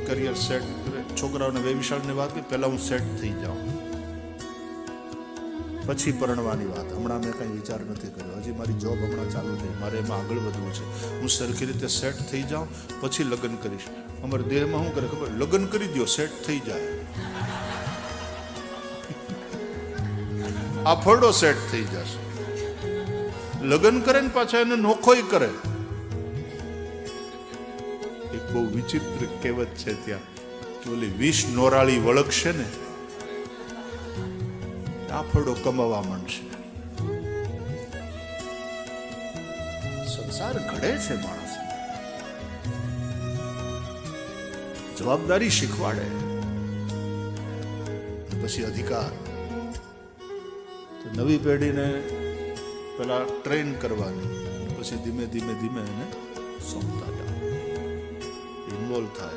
Career set કરે. છોકરાઓને વેવિશાળની વાત કરી, પહેલા હું સેટ થઈ જાઉં પછી પરણવાની વાત. હમણાં મેં કંઈ વિચાર નથી કર્યો, હજી મારી જોબ હમણાં ચાલુ થઈ, મારે એમાં આગળ વધવું છે. હું સરખી રીતે સેટ થઈ જાઉં પછી લગ્ન કરીશ. અમારા દેહમાં શું કરે ખબર, લગ્ન કરી દો સેટ થઈ જાય, આ ફરડો સેટ થઈ જશે. લગ્ન કરે ને પાછા એને નોખોય કરે. એક બહુ વિચિત્ર કહેવત છે ત્યાં કે ઓલી 20 નોરાળી વળગશે ને આ ફળો કમાવા માંડશે. સંસાર ઘડે છે માણસ, જવાબદારી શીખવાડે, પછી અધિકાર. તો નવી પેઢીને પેલા ટ્રેન કરવાની, પછી ધીમે ધીમે ધીમે એને સોંપતા જાઓ, ઇન્વોલ્વ થાય.